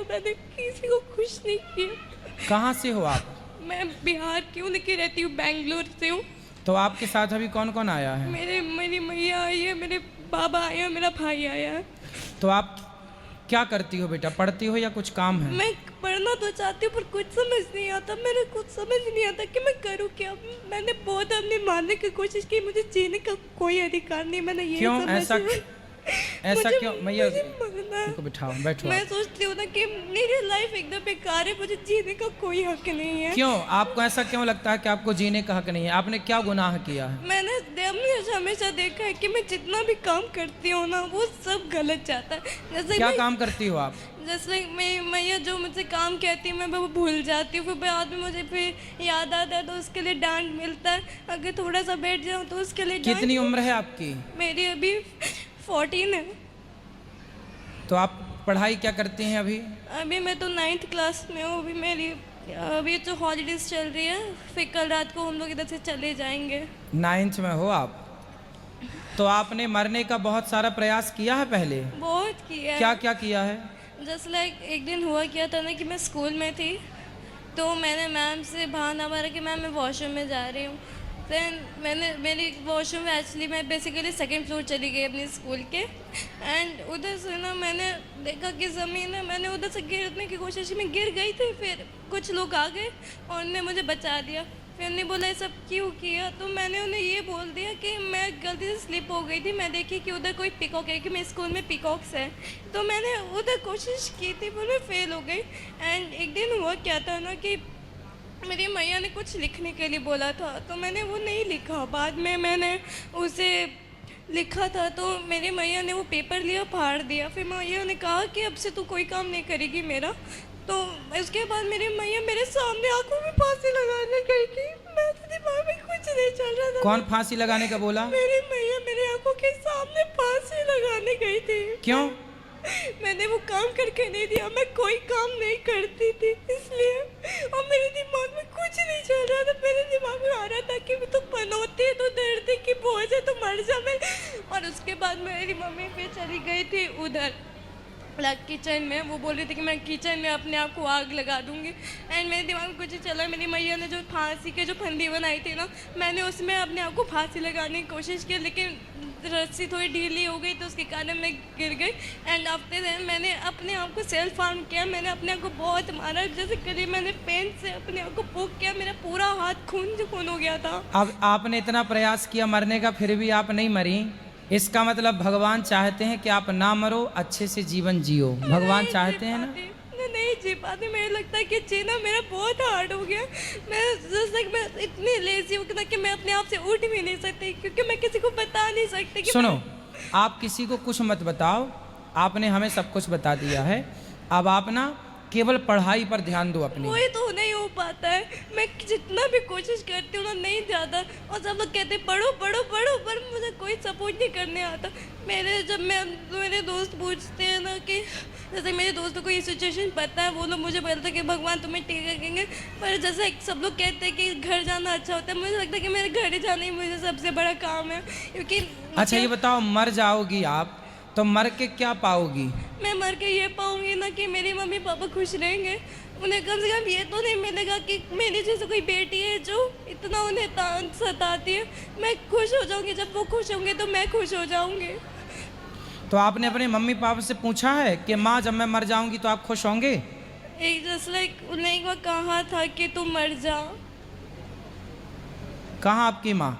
हूँ, मैंने किसी को खुश नहीं किया। कहाँ से हो आप? मैं बिहार की हूँ लेकिन रहती हूँ बेंगलोर से हूँ। तो आपके साथ अभी कौन कौन आया है? मेरी मैया आई है, मेरे बाबा आए हैं, मेरा भाई आया है। तो आप क्या करती हो बेटा, पढ़ती हो या कुछ काम है? मैं पढ़ना तो चाहती हूँ पर कुछ समझ नहीं आता, मेरे कुछ समझ नहीं आता कि मैं करूँ क्या। मैंने बहुत अपने मानने की कोशिश की, मुझे जीने का कोई अधिकार नहीं। मैंने ये क्यों ऐसा क्यों? मैया मरना इनको बिठाओ, बैठो मैं आप। सोचती हूँ ना कि मेरी लाइफ एकदम बेकार है, मुझे जीने का कोई हक नहीं है। क्यों आपको ऐसा क्यों लगता है कि आपको जीने का हक नहीं है? आपने क्या गुनाह किया है? मैंने हमेशा देखा है कि मैं जितना भी काम करती हूँ ना वो सब गलत जाता है। जैसे क्या काम करती हो आप? जैसे मैया जो मुझसे काम कहती है मैं वो भूल जाती हूँ, फिर बाद में मुझे फिर याद आता है तो उसके लिए डांट मिलता है। अगर थोड़ा सा बैठ जाऊँ तो उसके लिए कितनी उम्र है आपकी? मेरी अभी 14 है। तो आप पढ़ाई क्या करती हैं अभी? अभी मैं तो 9th क्लास में हूँ। अभी तो हॉलीडेज चल रही है, फिर कल रात को हम लोग इधर से चले जाएंगे। 9th में हो आप? तो आपने मरने का बहुत सारा प्रयास किया है पहले? बहुत किया। क्या क्या किया है? जस्ट लाइक एक दिन हुआ क्या था ना कि मैं स्कूल में थी तो मैंने मैम से बहाना मारा कि मैम मैं वॉशरूम में जा रही हूँ। फिर मेरी वॉशरूम में एक्चुअली मैं बेसिकली 2nd फ्लोर चली गई अपने स्कूल के। एंड उधर से ना मैंने देखा कि ज़मीन है, मैंने उधर से गिरने की कोशिश की, मैं गिर गई थी। फिर कुछ लोग आ गए और उन्होंने मुझे बचा दिया। फिर उन्होंने बोला ये सब क्यों किया, तो मैंने उन्हें ये बोल दिया कि मैं गलती से स्लिप हो गई थी, मैं देखी कि उधर कोई पिकॉक है कि मेरे स्कूल में पिकॉक्स है, तो मैंने उधर कोशिश की थी पर मैं फेल हो गई। एंड एक दिन हुआ क्या था ना कि मेरी मैया ने कुछ लिखने के लिए बोला था तो मैंने वो नहीं लिखा। बाद में मैंने उसे लिखा था तो मेरी मैया ने वो पेपर लिया, फाड़ दिया। फिर मैया ने कहा कि अब से तू कोई काम नहीं करेगी मेरा। तो उसके बाद मेरी मैया मेरे सामने आंखों में फांसी लगाने गई थी। मैं तो दिमाग में कुछ नहीं चल रहा था। कौन फांसी लगाने का बोला? मेरी मैया मेरे आंखों के सामने फांसी लगाने गई थी। क्यों? मैंने वो काम करके नहीं दिया, मैं कोई काम नहीं करती थी इसलिए। और मेरे दिमाग में कुछ नहीं चल रहा था, मेरे दिमाग में आ रहा था कि तो पनौती है तो दर्द की बोझ है तो मर जा मैं। और उसके बाद मेरी मम्मी फिर चली गई थी उधर किचन में, वो बोल रही थी कि मैं किचन में अपने आप को आग लगा दूंगी। एंड मेरे दिमाग में कुछ ही चला। मेरी मैया ने जो फांसी के जो फंदी बनाई थी ना, मैंने उसमें अपने आप को फांसी लगाने की कोशिश की लेकिन रस्सी थोड़ी ढीली हो गई तो उसके कारण मैं गिर गई। एंड आफ्टर दैट मैंने अपने आप को सेल्फ हार्म किया, मैंने अपने आप को बहुत मारा। जैसे करीब मैंने पेन से अपने आप को पोक किया, मेरा पूरा हाथ खून हो गया था। अब आपने इतना प्रयास किया मरने का फिर भी आप नहीं मरी, इसका मतलब भगवान चाहते हैं कि आप ना मरो, अच्छे से जीवन जियो। भगवान चाहते हैं ना? नहीं जी पाती। मुझे लगता है कि जीना मेरा बहुत हार्ड हो गया। मैं इतनी लेजी हूँ कि मैं अपने आप से उठ भी नहीं सकती क्योंकि मैं किसी को बता नहीं सकती कि सुनो, आप किसी को कुछ मत बताओ, आपने हमें सब कुछ बता दिया है। अब आप ना केवल पढ़ाई पर ध्यान दो अपनी। वही तो नहीं हो पाता है, मैं जितना भी कोशिश करती हूँ ना नहीं जाता। और सब लोग कहते हैं पढ़ो पढ़ो पढ़ो पर मुझे कोई सपोर्ट नहीं करने आता। मेरे दोस्त पूछते हैं ना कि जैसे मेरे दोस्तों को ये सिचुएशन पता है, वो लोग मुझे बोलते हैं कि भगवान तुम्हें ठीक रखेंगे। पर जैसे सब लोग कहते हैं कि घर जाना अच्छा होता है, मुझे लगता है कि मेरे घर ही जाना ही मुझे सबसे बड़ा काम है क्योंकि अच्छा ये बताओ, मर जाओगी आप तो मर के क्या पाओगी? मैं मर के ये पाऊंगी ना कि मेरी मम्मी पापा खुश रहेंगे। उन्हें कम से कम ये तो नहीं मिलेगा कि मेरी जैसे कोई बेटी है जो इतना उन्हें सताती है। मैं खुश हो जाऊंगी, जब वो खुश होंगे तो मैं खुश हो जाऊंगी। तो आपने अपने मम्मी पापा से पूछा है कि माँ जब मैं मर जाऊंगी तो आप खुश होंगे? एक जस्ट लाइक उन्हें एक बार कहा था कि तुम मर जा। कहाँ आपकी माँ?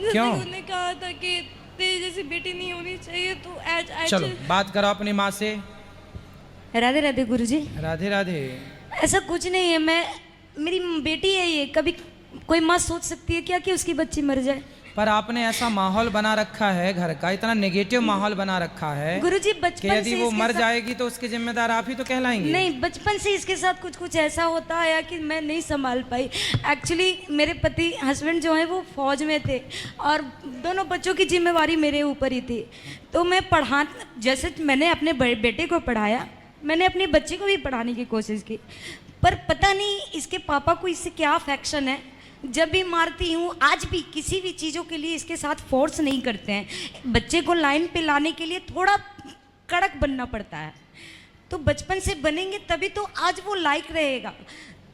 क्यों? उन्हें कहा था कि तेरी जैसी बेटी नहीं होनी चाहिए तो चलो बात करो अपनी माँ से। राधे राधे गुरुजी। राधे राधे। ऐसा कुछ नहीं है, मेरी बेटी है ये। कभी कोई माँ सोच सकती है क्या कि उसकी बच्ची मर जाए? पर आपने ऐसा माहौल बना रखा है घर का, इतना नेगेटिव माहौल बना रखा है गुरुजी कि बचपन यदि से वो मर जाएगी तो उसके जिम्मेदार आप ही तो कहलाएंगे। नहीं, बचपन से इसके साथ कुछ कुछ ऐसा होता आया कि मैं नहीं संभाल पाई। एक्चुअली मेरे पति हस्बैंड जो है वो फौज में थे और दोनों बच्चों की जिम्मेवारी मेरे ऊपर ही थी। तो मैं जैसे मैंने अपने बेटे को पढ़ाया, मैंने अपनी बच्ची को भी पढ़ाने की कोशिश की, पर पता नहीं इसके पापा को इससे क्या अफेक्शन है। जब भी मारती हूँ, आज भी किसी भी चीज़ों के लिए इसके साथ फोर्स नहीं करते हैं। बच्चे को लाइन पे लाने के लिए थोड़ा कड़क बनना पड़ता है। तो बचपन से बनेंगे तभी तो आज वो लायक रहेगा।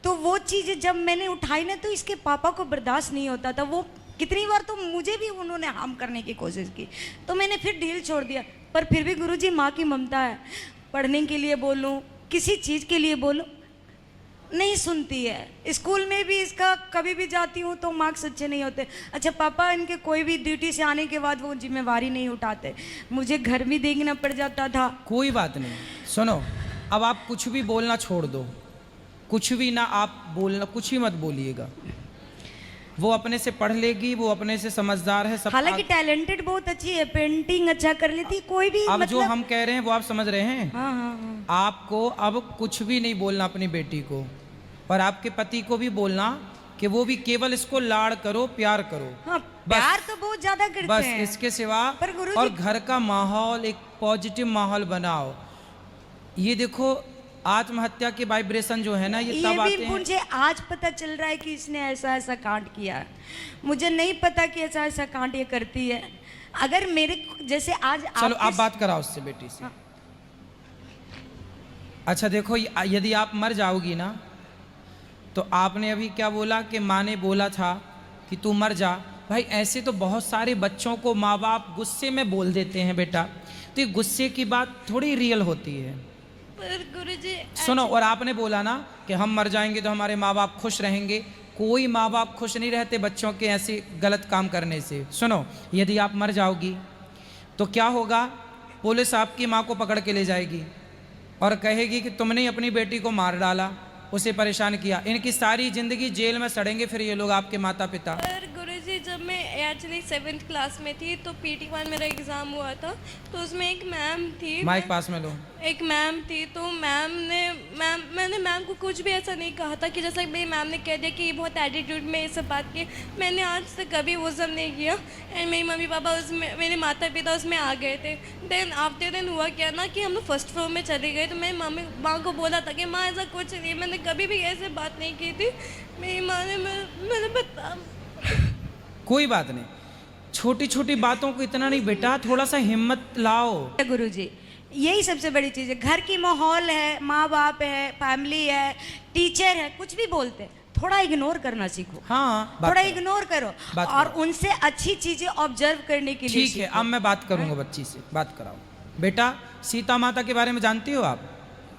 तो वो चीज़ जब मैंने उठाई ना, तो इसके पापा को बर्दाश्त नहीं होता था। वो कितनी बार तो मुझे भी उन्होंने हार्म करने की कोशिश की, तो मैंने फिर डील छोड़ दिया। पर फिर भी गुरुजी माँ की ममता है, पढ़ने के लिए बोलूँ, किसी चीज़ के लिए बोलूँ, नहीं सुनती है। स्कूल में भी इसका कभी भी जाती हूँ तो मार्क्स अच्छे नहीं होते। अच्छा पापा इनके कोई भी ड्यूटी से आने के बाद वो जिम्मेवारी नहीं उठाते, मुझे घर भी देखना पड़ जाता था। कोई बात नहीं, सुनो, अब आप कुछ भी बोलना छोड़ दो, कुछ भी ना आप बोलना, कुछ ही मत बोलिएगा। वो अपने से पढ़ लेगी, वो अपने से समझदार है सब। हालांकि टैलेंटेड बहुत अच्छी है, पेंटिंग अच्छा कर लेती, कोई भी अब मतलब... जो हम कह रहे हैं वो आप समझ रहे हैं। हाँ हाँ हाँ। आपको अब कुछ भी नहीं बोलना अपनी बेटी को, और आपके पति को भी बोलना कि वो भी केवल इसको लाड़ करो, प्यार करो। हाँ, प्यार तो बहुत ज्यादा करते बस हैं। इसके सिवा। पर गुरुजी- और घर का माहौल एक पॉजिटिव माहौल बनाओ। ये देखो आत्महत्या के वाइब्रेशन जो है ना, ये तब भी आते हैं। मुझे आज पता चल रहा है कि इसने ऐसा ऐसा कांड किया है। मुझे नहीं पता कि ऐसा ऐसा कांड ये करती है। अगर मेरे जैसे आज चलो आप बात कराओ उससे, बेटी से। हाँ। अच्छा देखो, यदि आप मर जाओगी ना, तो आपने अभी क्या बोला कि माँ ने बोला था कि तू मर जा। भाई ऐसे तो बहुत सारे बच्चों को माँ बाप गुस्से में बोल देते हैं बेटा, तो ये गुस्से की बात थोड़ी रियल होती है। पर गुरुजी सुनो, और आपने बोला ना कि हम मर जाएंगे तो हमारे माँ बाप खुश रहेंगे। कोई माँ बाप खुश नहीं रहते बच्चों के ऐसे गलत काम करने से। सुनो, यदि आप मर जाओगी तो क्या होगा, पुलिस आपकी माँ को पकड़ के ले जाएगी और कहेगी कि तुमने अपनी बेटी को मार डाला, उसे परेशान किया। इनकी सारी जिंदगी जेल में सड़ेंगे फिर ये लोग, आपके माता पिता। पर गुरुजी जब मैं एक्चुअली 7th क्लास में थी तो PT1 मेरा एग्ज़ाम हुआ था, तो उसमें एक मैम थी, माइक पास में लो। एक मैम थी, तो मैंने मैम को कुछ भी ऐसा नहीं कहा था कि जैसा मेरी मैम ने कह दिया कि ये बहुत एटीट्यूड में ये सब बात की। मैंने आज तक कभी वो सब नहीं किया। एंड मेरी मम्मी पापा उसमें, मेरे माता पिता उसमें आ गए थे। देन आफ्टर देन हुआ क्या ना कि हम लोग फर्स्ट फ्लोर में चले गए, तो मेरी माँ को बोला था कि माँ ऐसा कुछ नहीं, मैंने कभी भी ऐसे बात नहीं की थी। मेरी माँ ने मैंने बता। कोई बात नहीं, छोटी छोटी बातों को इतना नहीं बेटा, थोड़ा सा हिम्मत लाओ। गुरुजी यही सबसे बड़ी चीज़ है। घर की माहौल है, माँ बाप है, फैमिली है, टीचर है, कुछ भी बोलते हैं, थोड़ा इग्नोर करना सीखो। हाँ, थोड़ा इग्नोर करो बात और करो। उनसे अच्छी चीजें ऑब्जर्व करने के लिए ठीक है, सीखो। अब मैं बात करूंगा बच्ची से, बात कराओ। बेटा, सीता माता के बारे में जानती हो आप?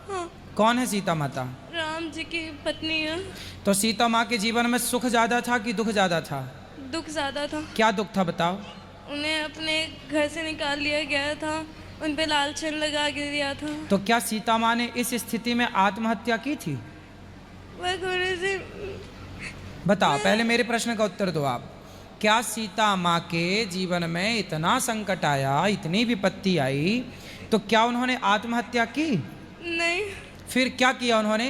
हाँ, कौन है सीता माता? राम जी की पत्नी है। तो सीता माँ के जीवन में सुख ज्यादा था कि दुख ज्यादा था? दुख ज़्यादा था। क्या दुख था बताओ? उन्हें अपने घर से निकाल लिया गया था, उन पे लालचन लगा के दिया था। तो क्या सीता माँ ने इस स्थिति में आत्महत्या की थी? वह गुरुजी बताओ, पहले मेरे प्रश्न का उत्तर दो आप। क्या सीता माँ के जीवन में इतना संकट आया, इतनी विपत्ति आई, तो क्या उन्होंने आत्महत्या की? नहीं, फिर क्या किया उन्होंने?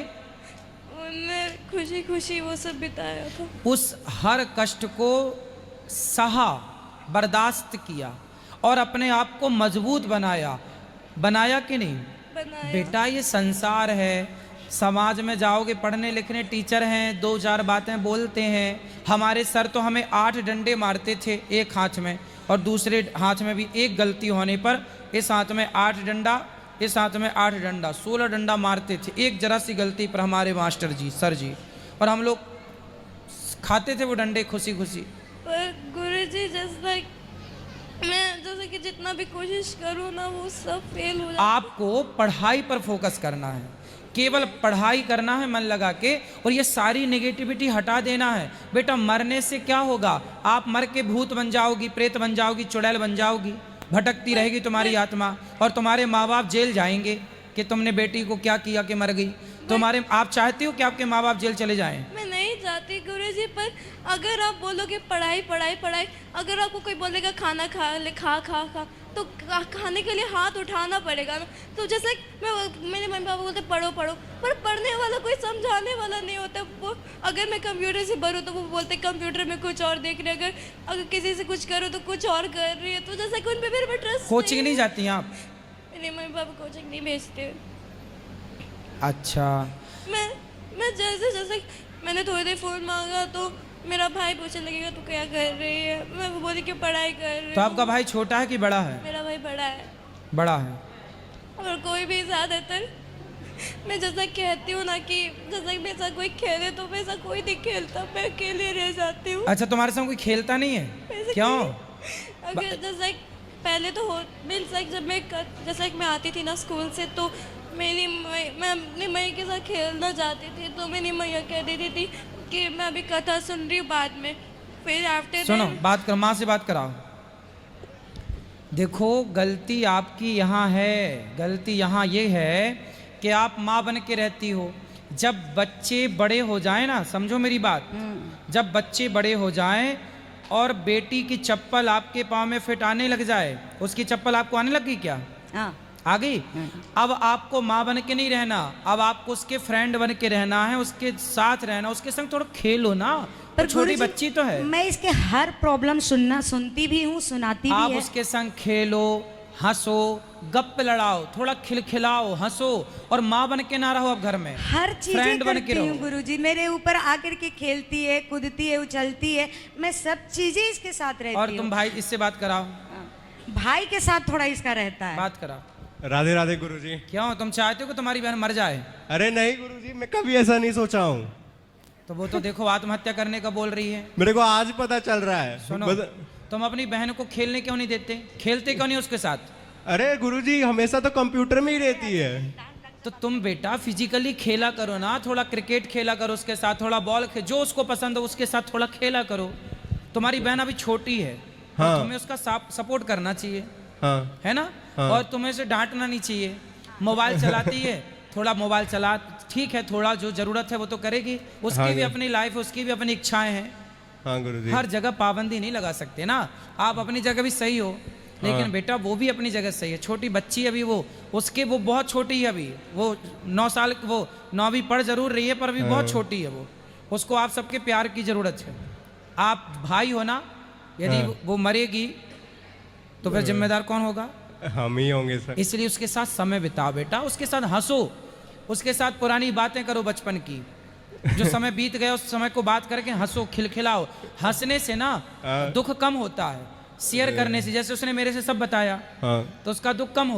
उन्होंने खुशी खुशी वो सब बिताया था। उस हर कष्ट को सहा, बर्दाश्त किया और अपने आप को मजबूत बनाया। बनाया कि नहीं? बनाया। बेटा, ये संसार है, समाज में जाओगे, पढ़ने लिखने टीचर हैं, दो चार बातें बोलते हैं। हमारे सर तो हमें 8 डंडे मारते थे एक हाथ में, और दूसरे हाथ में भी एक गलती होने पर इस हाथ में 8 डंडा, इस हाथ में 8 डंडा, 16 डंडा मारते थे एक जरा सी गलती पर हमारे मास्टर जी, सर जी। और हम लोग खाते थे वो डंडे खुशी खुशी। पर गुरुजी जैसे कि जितना भी कोशिश करूँ ना, वो सब फेल हो जाता। आपको पढ़ाई पर फोकस करना है, केवल पढ़ाई करना है मन लगा के, और ये सारी नेगेटिविटी हटा देना है। बेटा, मरने से क्या होगा? आप मर के भूत बन जाओगी, प्रेत बन जाओगी, चुड़ैल बन जाओगी, भटकती रहेगी तुम्हारी आत्मा, और तुम्हारे माँ बाप जेल जाएंगे कि तुमने बेटी को क्या किया कि मर गई। तुम्हारे, आप चाहती हो कि आपके माँ बाप जेल चले जाएं? मैं नहीं चाहती गुरुजी, पर अगर आप बोलोगे पढ़ाई पढ़ाई पढ़ाई, अगर आपको कोई बोलेगा खाना खा ले, खा खा खा, तो खाने के लिए हाथ उठाना पड़ेगा ना। तो जैसे मेरे मम्मी पापा बोलते पढ़ो पढ़ो, पर पढ़ने वाला कोई समझाने वाला नहीं होता। वो अगर मैं कंप्यूटर से भरूँ तो वो बोलते कंप्यूटर में कुछ और देख रहे, अगर किसी से कुछ करो तो कुछ और कर रही है। तो जैसे कि उन पे मेरे पे ट्रस्ट। कोचिंग नहीं जाती हैं आप? मेरे मम्मी पापा कोचिंग नहीं भेजते। अच्छा, मैं जैसे मैंने थोड़ी देर फ़ोन मांगा तो मेरा भाई पूछने लगेगा तू क्या कर रही है। मैं बोली कि पढ़ाई कर रही हूँ। तो आपका भाई छोटा है कि बड़ा है? मेरा भाई बड़ा है। बड़ा है। और कोई भी ज़्यादातर मैं जैसा कहती हूँ ना कि जैसा कि मेरे साथ कोई खेले तो मेरे साथ कोई नहीं खेलता, मैं अकेले रह जाती हूँ। अच्छा, तुम्हारे संग कोई खेलता नहीं है? Basically, क्यों? अगर जैसा पहले तो हो मीन्स लाइक जब जैसा कि मैं आती थी ना स्कूल से, तो मैं अपनी मई के साथ खेलना चाहती थी, तो मेरी मैया कह देती थी कि मैं अभी कथा सुन रही हूँ, बाद में फिर आफ्टर सुनो, बात करो, माँ से बात कराओ। देखो, गलती आपकी यहाँ है, गलती यहाँ ये है कि आप माँ बन के रहती हो। जब बच्चे बड़े हो जाएं ना, समझो मेरी बात, जब बच्चे बड़े हो जाएं और बेटी की चप्पल आपके पाँव में फिट आने लग जाए, उसकी चप्पल आपको आने लग गई क्या? हाँ। आ गई? अब आपको माँ बन के नहीं रहना, अब आपको उसके फ्रेंड बन के रहना है, उसके साथ रहना, उसके संग थोड़ा खेलो ना। पर छोटी गुरुजी, बच्ची तो है। मैं इसके हर प्रॉब्लम सुनती भी हूँ, सुनाती भी आप है। उसके संग खेलो, हंसो, गप लड़ाओ, थोड़ा खिलखिलाओ, हंसो, और माँ बन के ना रहो अब घर में, हर चीजें फ्रेंड बन के करती हूँ रहो। गुरुजी, मेरे ऊपर आकर के खेलती है, कूदती है, उछलती है, मैं सब चीजें इसके साथ रहती हूँ। और तुम भाई इससे बात कराओ, भाई के साथ थोड़ा इसका रहता है। बात कराओ। राधे राधे गुरुजी। क्यों, तुम चाहते हो कि तुम्हारी बहन मर जाए? अरे नहीं गुरुजी, मैं कभी ऐसा नहीं सोचा हूँ। तो वो तो देखो आत्महत्या करने का बोल रही है। मेरे को आज पता चल रहा है। सुनो, तुम अपनी बहन को खेलने क्यों नहीं देते? खेलते क्यों नहीं उसके साथ? अरे गुरुजी, हमेशा तो कंप्यूटर में ही रहती है। तो तुम बेटा फिजिकली खेला करो ना, थोड़ा क्रिकेट खेला करो उसके साथ, थोड़ा बॉल जो उसको पसंद हो उसके साथ थोड़ा खेला करो। तुम्हारी बहन अभी छोटी है, हाँ। तुम्हें उसका सपोर्ट करना चाहिए, हाँ है ना? हाँ। और तुम्हें उसे डांटना नहीं चाहिए। मोबाइल चलाती है, थोड़ा मोबाइल चला, ठीक है, थोड़ा जो जरूरत है वो तो करेगी, उसकी हाँ भी जी। अपनी लाइफ है, उसकी भी अपनी इच्छाएं हैं। हाँ गुरुजी। हर जगह पाबंदी नहीं लगा सकते ना। आप अपनी जगह भी सही हो, लेकिन हाँ। बेटा वो भी अपनी जगह सही है। छोटी बच्ची अभी वो बहुत छोटी है अभी, वो 9 साल, वो 9वीं पढ़ जरूर रही है पर अभी बहुत छोटी है वो। उसको आप सबके प्यार की जरूरत है। आप भाई हो ना, यदि हाँ। वो मरेगी तो फिर जिम्मेदार कौन होगा? हम ही होंगे सर। इसलिए उसके साथ समय बिताओ बेटा, उसके साथ हंसो, उसके साथ पुरानी बातें करो बचपन की, जो समय बीत गया उस समय को बात करके हंसो, खिलखिलाओ। हंसने से ना हाँ। दुख कम होता है, शेयर करने से। जैसे उसने मेरे से सब बताया हाँ। तो उसका दुख कम हो